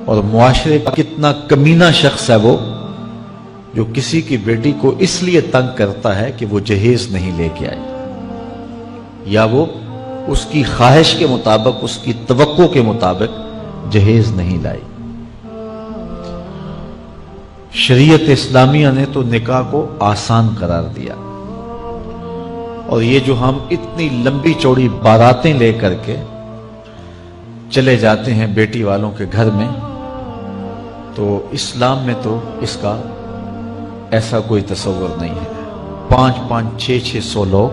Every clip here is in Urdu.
اور معاشرے کا کتنا کمینہ شخص ہے وہ جو کسی کی بیٹی کو اس لیے تنگ کرتا ہے کہ وہ جہیز نہیں لے کے آئی، یا وہ اس کی خواہش کے مطابق، اس کی توقع کے مطابق جہیز نہیں لائی۔ شریعت اسلامیہ نے تو نکاح کو آسان قرار دیا، اور یہ جو ہم اتنی لمبی چوڑی باراتیں لے کر کے چلے جاتے ہیں بیٹی والوں کے گھر میں، تو اسلام میں تو اس کا ایسا کوئی تصور نہیں ہے۔ 500 600 لوگ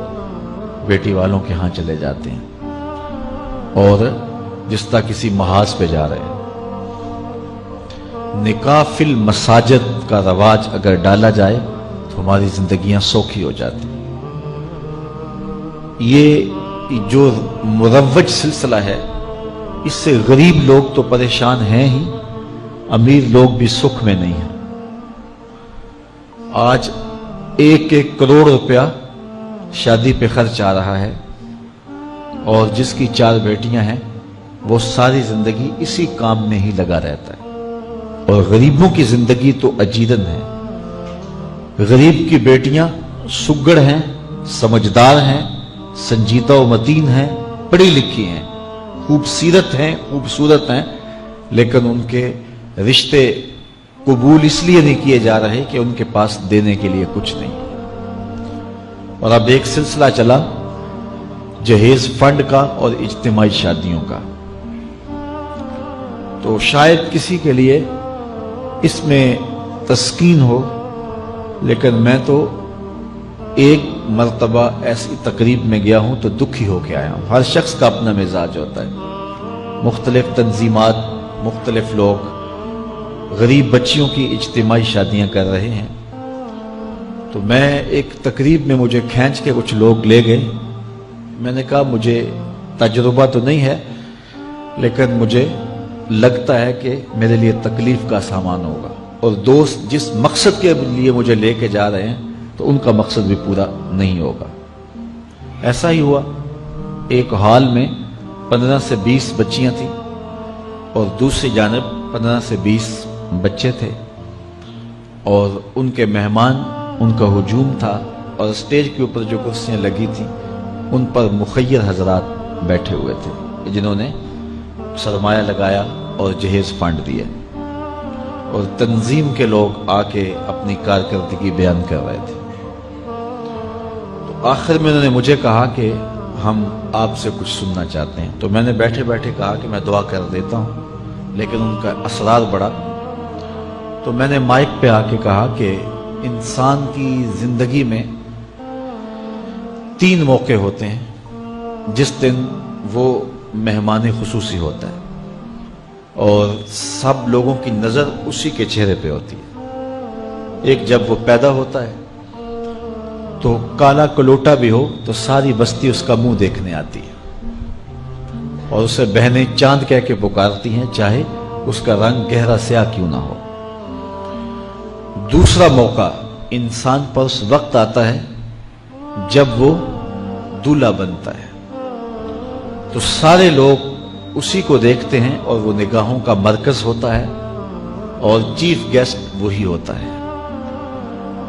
بیٹی والوں کے ہاں چلے جاتے ہیں اور جس طرح کسی محاذ پہ جا رہے ہیں۔ نکاح فی المساجد کا رواج اگر ڈالا جائے تو ہماری زندگیاں سوکھی ہو جاتی۔ یہ جو مروج سلسلہ ہے، اس سے غریب لوگ تو پریشان ہیں ہی، امیر لوگ بھی سکھ میں نہیں ہیں۔ آج 1 کروڑ روپیہ شادی پہ خرچ آ رہا ہے، اور جس کی 4 بیٹیاں ہیں وہ ساری زندگی اسی کام میں ہی لگا رہتا ہے۔ اور غریبوں کی زندگی تو اجیرن ہے۔ غریب کی بیٹیاں سگڑ ہیں، سمجھدار ہیں، سنجیدہ و متین ہیں، پڑھی لکھی ہیں، خوبصورت ہیں، لیکن ان کے رشتے قبول اس لیے نہیں کیے جا رہے کہ ان کے پاس دینے کے لیے کچھ نہیں۔ اور اب ایک سلسلہ چلا جہیز فنڈ کا اور اجتماعی شادیوں کا، تو شاید کسی کے لیے اس میں تسکین ہو، لیکن میں تو ایک مرتبہ ایسی تقریب میں گیا ہوں تو دکھی ہو کے آیا ہوں۔ ہر شخص کا اپنا مزاج ہوتا ہے، مختلف تنظیمات، مختلف لوگ غریب بچیوں کی اجتماعی شادیاں کر رہے ہیں، تو میں ایک تقریب میں مجھے کھینچ کے کچھ لوگ لے گئے۔ میں نے کہا مجھے تجربہ تو نہیں ہے، لیکن مجھے لگتا ہے کہ میرے لیے تکلیف کا سامان ہوگا، اور دوست جس مقصد کے لیے مجھے لے کے جا رہے ہیں تو ان کا مقصد بھی پورا نہیں ہوگا۔ ایسا ہی ہوا، ایک ہال میں 15 سے 20 بچیاں تھیں، اور دوسری جانب 15 سے 20 بچے تھے، اور ان کے مہمان، ان کا ہجوم تھا، اور اسٹیج کے اوپر جو کرسیاں لگی تھیں ان پر مخیر حضرات بیٹھے ہوئے تھے جنہوں نے سرمایہ لگایا اور جہیز فنڈ دیا، اور تنظیم کے لوگ آ کے اپنی کارکردگی بیان کر رہے تھے۔ تو آخر میں انہوں نے مجھے کہا کہ ہم آپ سے کچھ سننا چاہتے ہیں، تو میں نے بیٹھے بیٹھے کہا کہ میں دعا کر دیتا ہوں، لیکن ان کا اصرار بڑا، تو میں نے مائک پہ آ کے کہا کہ انسان کی زندگی میں 3 موقع ہوتے ہیں جس دن وہ مہمان خصوصی ہوتا ہے، اور سب لوگوں کی نظر اسی کے چہرے پہ ہوتی ہے۔ ایک جب وہ پیدا ہوتا ہے تو کالا کلوٹا بھی ہو تو ساری بستی اس کا منہ دیکھنے آتی ہے، اور اسے بہنیں چاند کہہ کے پکارتی ہیں، چاہے اس کا رنگ گہرا سیاہ کیوں نہ ہو۔ دوسرا موقع انسان پر اس وقت آتا ہے جب وہ دولہا بنتا ہے، تو سارے لوگ اسی کو دیکھتے ہیں، اور وہ نگاہوں کا مرکز ہوتا ہے، اور چیف گیسٹ وہی ہوتا ہے۔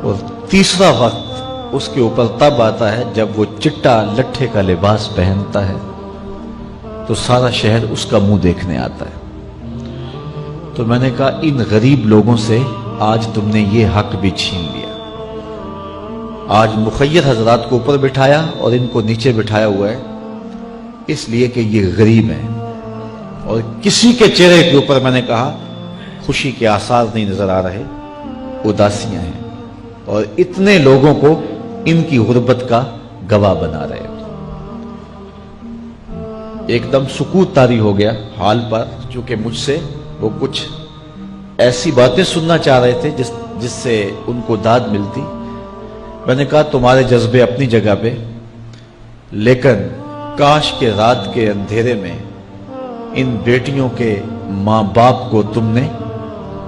اور تیسرا وقت اس کے اوپر تب آتا ہے جب وہ چٹا لٹھے کا لباس پہنتا ہے، تو سارا شہر اس کا منہ دیکھنے آتا ہے۔ تو میں نے کہا ان غریب لوگوں سے آج تم نے یہ حق بھی چھین لیا۔ آج مخیر حضرات کو اوپر بٹھایا اور ان کو نیچے بٹھایا ہوا ہے، اس لیے کہ یہ غریب ہیں، اور کسی کے چہرے کے اوپر میں نے کہا خوشی کے آثار نہیں نظر آ رہے، اداسیاں ہیں، اور اتنے لوگوں کو ان کی غربت کا گواہ بنا رہے۔ ایک دم سکوت طاری ہو گیا حال پر، چونکہ مجھ سے وہ کچھ ایسی باتیں سننا چاہ رہے تھے جس سے ان کو داد ملتی۔ میں نے کہا تمہارے جذبے اپنی جگہ پہ، لیکن کاش کے رات کے اندھیرے میں ان بیٹیوں کے ماں باپ کو تم نے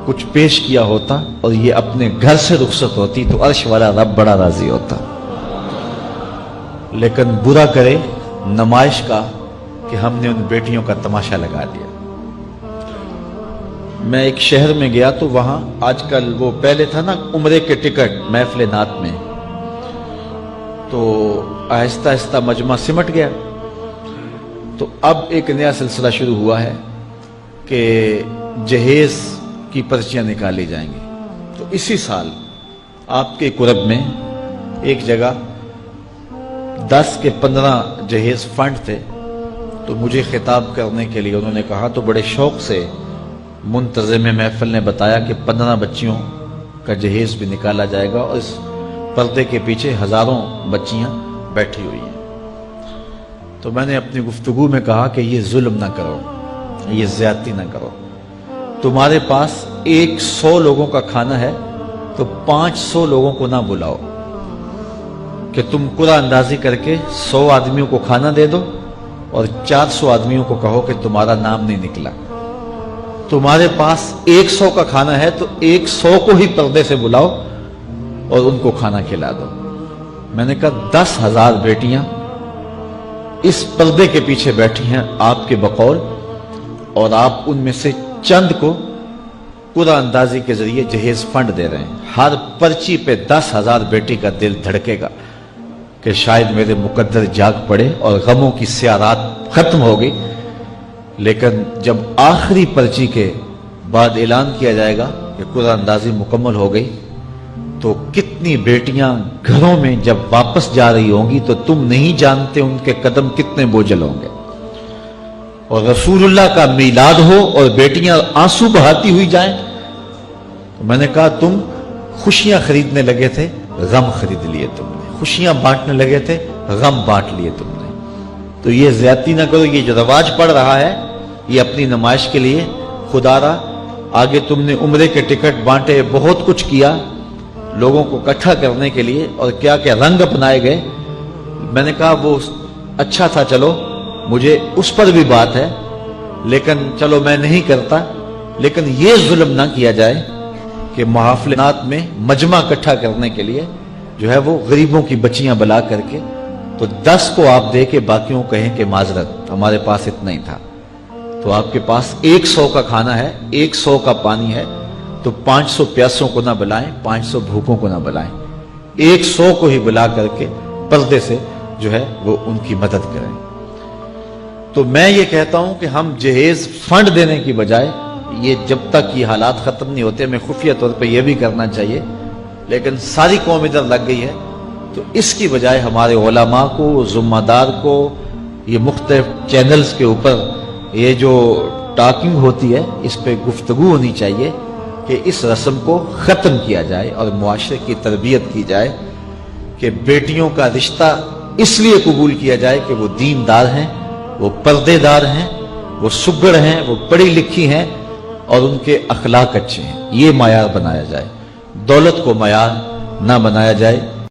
کچھ پیش کیا ہوتا اور یہ اپنے گھر سے رخصت ہوتی تو عرش والا رب بڑا راضی ہوتا۔ لیکن برا کرے نمائش کا کہ ہم نے ان بیٹیوں کا تماشا لگا دیا۔ میں ایک شہر میں گیا تو وہاں آج کل وہ پہلے تھا نا عمرے کے ٹکٹ محفل نعت میں، تو آہستہ آہستہ مجمع سمٹ گیا، تو اب ایک نیا سلسلہ شروع ہوا ہے کہ جہیز کی پرچیاں نکالی جائیں گی۔ تو اسی سال آپ کے قرب میں ایک جگہ 10 کے 15 جہیز فنڈ تھے، تو مجھے خطاب کرنے کے لیے انہوں نے کہا، تو بڑے شوق سے منتظم محفل نے بتایا کہ 15 بچیوں کا جہیز بھی نکالا جائے گا، اور اس پردے کے پیچھے ہزاروں بچیاں بیٹھی ہوئی ہیں۔ تو میں نے اپنی گفتگو میں کہا کہ یہ ظلم نہ کرو، یہ زیادتی نہ کرو، تمہارے پاس 100 لوگوں کا کھانا ہے تو 500 لوگوں کو نہ بلاؤ کہ تم قرعہ اندازی کر کے 100 آدمیوں کو کھانا دے دو اور 400 آدمیوں کو کہو کہ تمہارا نام نہیں نکلا۔ تمہارے پاس 100 کا کھانا ہے تو 100 کو ہی پردے سے بلاؤ اور ان کو کھانا کھلا دو۔ میں نے کہا 10,000 بیٹیاں اس پردے کے پیچھے بیٹھی ہیں آپ کے بقول، اور آپ ان میں سے چند کو قرعہ اندازی کے ذریعے جہیز فنڈ دے رہے ہیں۔ ہر پرچی پہ 10,000 بیٹی کا دل دھڑکے گا کہ شاید میرے مقدر جاگ پڑے اور غموں کی سیاہ رات ختم ہو گئی، لیکن جب آخری پرچی کے بعد اعلان کیا جائے گا کہ قرعہ اندازی مکمل ہو گئی، تو کتنی بیٹیاں گھروں میں جب واپس جا رہی ہوں گی تو تم نہیں جانتے ان کے قدم کتنے بوجھل ہوں گے، اور رسول اللہ کا میلاد ہو اور بیٹیاں آنسو بہاتی ہوئی جائیں۔ تو میں نے کہا تم خوشیاں خریدنے لگے تھے، غم خرید لیے تم نے، خوشیاں بانٹنے لگے تھے، غم بانٹ لیے تم نے۔ تو یہ زیادتی نہ کرو، یہ جو رواج پڑ رہا ہے یہ اپنی نمائش کے لیے، خدا را آگے تم نے عمرے کے ٹکٹ بانٹے، بہت کچھ کیا لوگوں کو اکٹھا کرنے کے لیے، اور کیا کیا رنگ اپنائے گئے۔ میں نے کہا وہ اچھا تھا، چلو مجھے اس پر بھی بات ہے، لیکن چلو میں نہیں کرتا، لیکن یہ ظلم نہ کیا جائے کہ محافلات میں مجمع اکٹھا کرنے کے لیے جو ہے وہ غریبوں کی بچیاں بلا کر کے تو 10 کو آپ دے کے باقیوں کہیں کہ معذرت ہمارے پاس اتنا ہی تھا۔ تو آپ کے پاس 100 کا کھانا ہے، 100 کا پانی ہے، تو 500 پیاسوں کو نہ بلائیں، 500 بھوکوں کو نہ بلائیں، 100 کو ہی بلا کر کے پردے سے جو ہے وہ ان کی مدد کریں۔ تو میں یہ کہتا ہوں کہ ہم جہیز فنڈ دینے کی بجائے، یہ جب تک یہ حالات ختم نہیں ہوتے، میں خفیہ طور پہ یہ بھی کرنا چاہیے، لیکن ساری قوم ادھر لگ گئی ہے، تو اس کی بجائے ہمارے علماء کو، ذمہ دار کو، یہ مختلف چینلز کے اوپر یہ جو ٹاکنگ ہوتی ہے اس پہ گفتگو ہونی چاہیے کہ اس رسم کو ختم کیا جائے اور معاشرے کی تربیت کی جائے کہ بیٹیوں کا رشتہ اس لیے قبول کیا جائے کہ وہ دیندار ہیں، وہ پردے دار ہیں، وہ سگڑ ہیں، وہ پڑھی لکھی ہیں اور ان کے اخلاق اچھے ہیں، یہ معیار بنایا جائے، دولت کو معیار نہ بنایا جائے۔